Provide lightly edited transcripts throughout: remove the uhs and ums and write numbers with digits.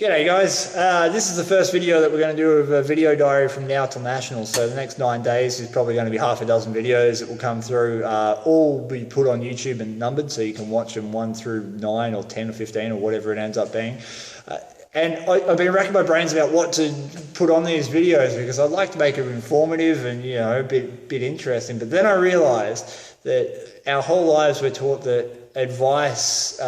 G'day guys, this is the first video that we're going to do of a video diary from now till Nationals. So the next 9 days is probably going to be half a dozen videos that will come through, all be put on YouTube and numbered so you can watch them 1 through 9 or 10 or 15 or whatever it ends up being. And I've been racking my brains about what to put on these videos because I'd like to make it informative and, you know, a bit interesting. But then I realised that our whole lives we're taught that advice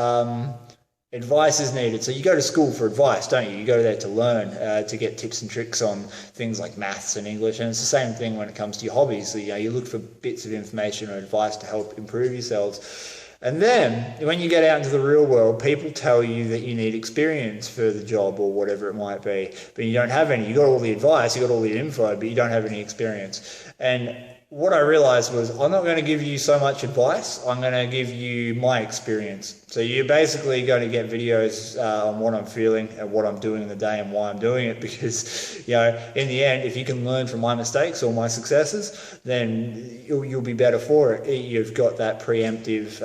is needed. So you go to school for advice, don't you? You go there to learn, to get tips and tricks on things like maths and English. And it's the same thing when it comes to your hobbies. So, you know, you look for bits of information or advice to help improve yourselves. And then when you get out into the real world, people tell you that you need experience for the job or whatever it might be, but you don't have any. You got all the advice, you got all the info, but you don't have any experience. And what I realized was I'm not going to give you so much advice, I'm going to give you my experience. So you're basically going to get videos on what I'm feeling and what I'm doing in the day and why I'm doing it, because, you know, in the end, if you can learn from my mistakes or my successes, then you'll be better for it. You've got that preemptive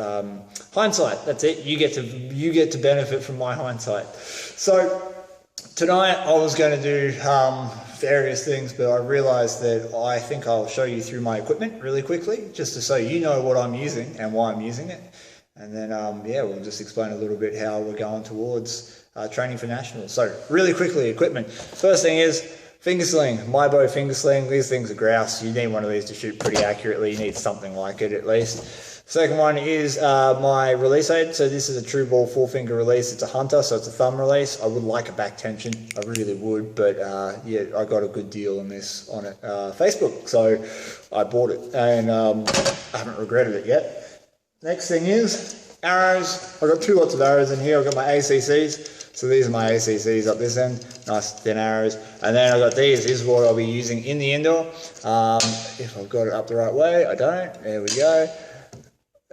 hindsight. That's it. You get to benefit from my hindsight. So tonight I was going to do various things, but I realized that I think I'll show you through my equipment really quickly, just to so you know what I'm using and why I'm using it. And then, yeah, we'll just explain a little bit how we're going towards training for Nationals. So really quickly, equipment. First thing is finger sling, MyBow finger sling. These things are grouse. You need one of these to shoot pretty accurately. You need something like it at least. Second one is my release aid. So this is a True Ball 4-finger release. It's a Hunter, so it's a thumb release. I would like a back tension. I really would, but yeah, I got a good deal on this on it, Facebook. So I bought it, and I haven't regretted it yet. Next thing is arrows. I've got 2 lots of arrows in here. I've got my ACCs. So these are my ACCs up this end. Nice thin arrows. And then I've got these. This is what I'll be using in the indoor. If I've got it up the right way, I don't. There we go.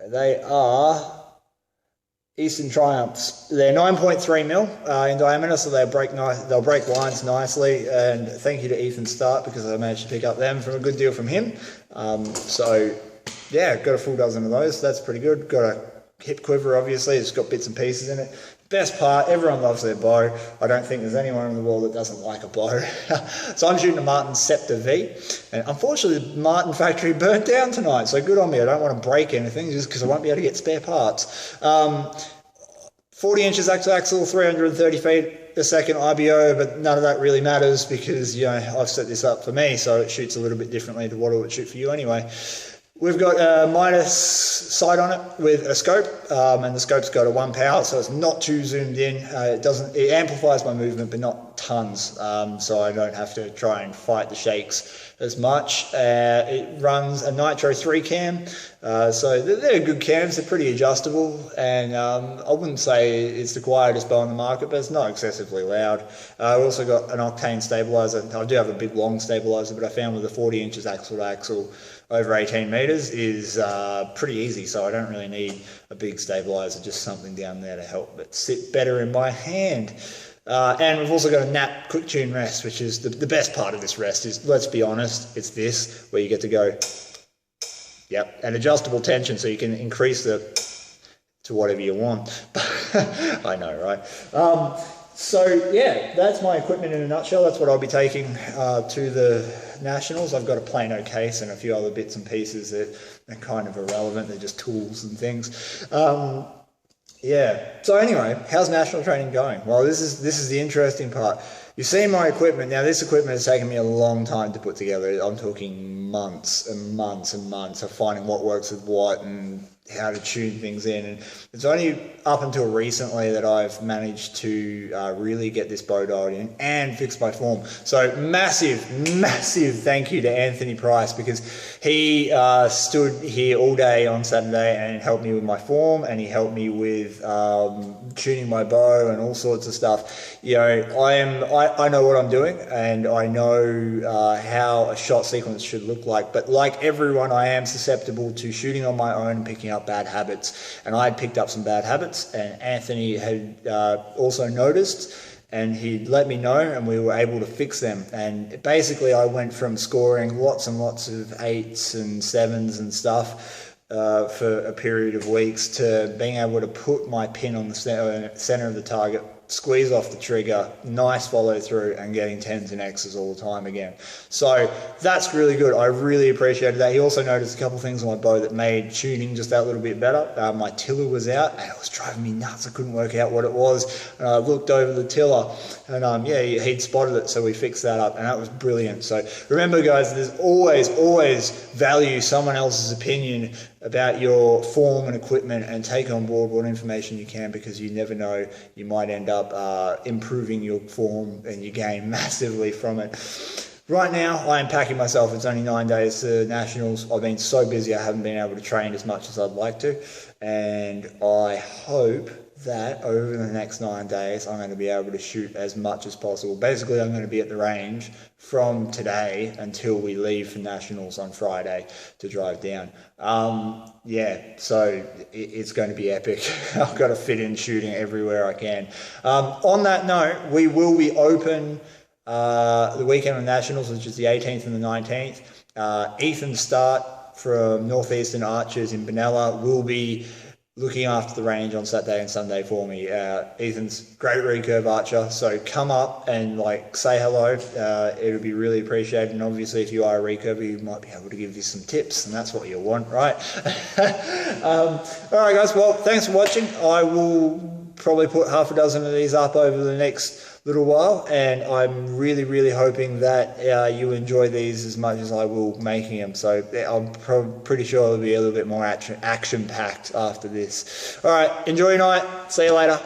They are Eastern Triumphs. They're 9.3 mil in diameter, so they'll break lines nicely. And thank you to Ethan Start, because I managed to pick up them for a good deal from him. So yeah, got a full dozen of those. That's pretty good. Got a hip quiver, obviously. It's got bits and pieces in it. Best part, everyone loves their bow. I don't think there's anyone in the world that doesn't like a bow. So I'm shooting a Martin Scepter V, and unfortunately the Martin factory burnt down tonight, so good on me. I don't want to break anything just because I won't be able to get spare parts. 40 inches axle, 330 feet a second IBO, but none of that really matters because, you know, I've set this up for me, so it shoots a little bit differently to what it would shoot for you anyway. We've got a Midas sight on it with a scope, and the scope's got a 1 power, so it's not too zoomed in. It amplifies my movement, but not tons, so I don't have to try and fight the shakes as much. It runs a Nitro 3 cam, so they're good cams. They're pretty adjustable, and I wouldn't say it's the quietest bow on the market, but it's not excessively loud. I've also got an Octane stabilizer. I do have a big long stabilizer, but I found with the 40 inches axle to axle over 18 meters is pretty easy, so I don't really need a big stabilizer, just something down there to help it sit better in my hand. And we've also got a Nap quick tune rest, which is the best part of this rest is, let's be honest, it's this, where you get to go, yep, and adjustable tension, so you can increase to whatever you want. I know, right? So yeah, that's my equipment in a nutshell. That's what I'll be taking to the Nationals. I've got a Plano case and a few other bits and pieces that are kind of irrelevant. They're just tools and things. Yeah. So anyway, how's national training going? Well, this is the interesting part. You see my equipment. Now, this equipment has taken me a long time to put together. I'm talking months and months and months of finding what works with what and how to tune things in. And it's only up until recently that I've managed to really get this bow dialed in and fix my form. So massive thank you to Anthony Price, because he stood here all day on Saturday and helped me with my form, and he helped me with tuning my bow and all sorts of stuff. You know, I know what I'm doing, and I know how a shot sequence should look like, but like everyone, I am susceptible to shooting on my own and picking up bad habits, and I had picked up some bad habits, and Anthony had also noticed, and he let me know, and we were able to fix them. And basically I went from scoring lots and lots of 8s and 7s and stuff for a period of weeks to being able to put my pin on the center of the target squeeze off the trigger, nice follow through, and getting 10s and X's all the time again. So that's really good. I really appreciated that. He also noticed a couple things on my bow that made tuning just that little bit better. My tiller was out and it was driving me nuts. I couldn't work out what it was. And I looked over the tiller and he'd spotted it, so we fixed that up, and that was brilliant. So remember guys, there's always value someone else's opinion about your form and equipment, and take on board what information you can, because you never know, you might end up improving your form and your game massively from it. Right now, I am packing myself. It's only 9 days to Nationals. I've been so busy I haven't been able to train as much as I'd like to, and I hope that over the next 9 days I'm going to be able to shoot as much as possible. Basically, I'm going to be at the range from today until we leave for Nationals on Friday to drive down. So it's going to be epic. I've got to fit in shooting everywhere I can. On that note, we will be open the weekend of Nationals, which is the 18th and the 19th. Ethan Start from Northeastern Archers in Benalla will be looking after the range on Saturday and Sunday for me. Ethan's great recurve archer, so come up and say hello. It'll be really appreciated, and obviously if you are a recurver, you might be able to give you some tips, and that's what you want, right? All right guys, well, thanks for watching. I will probably put half a dozen of these up over the next little while, and I'm really hoping that you enjoy these as much as I will making them. So I'm pretty sure it'll be a little bit more action packed after this. All right, enjoy your night. See you later.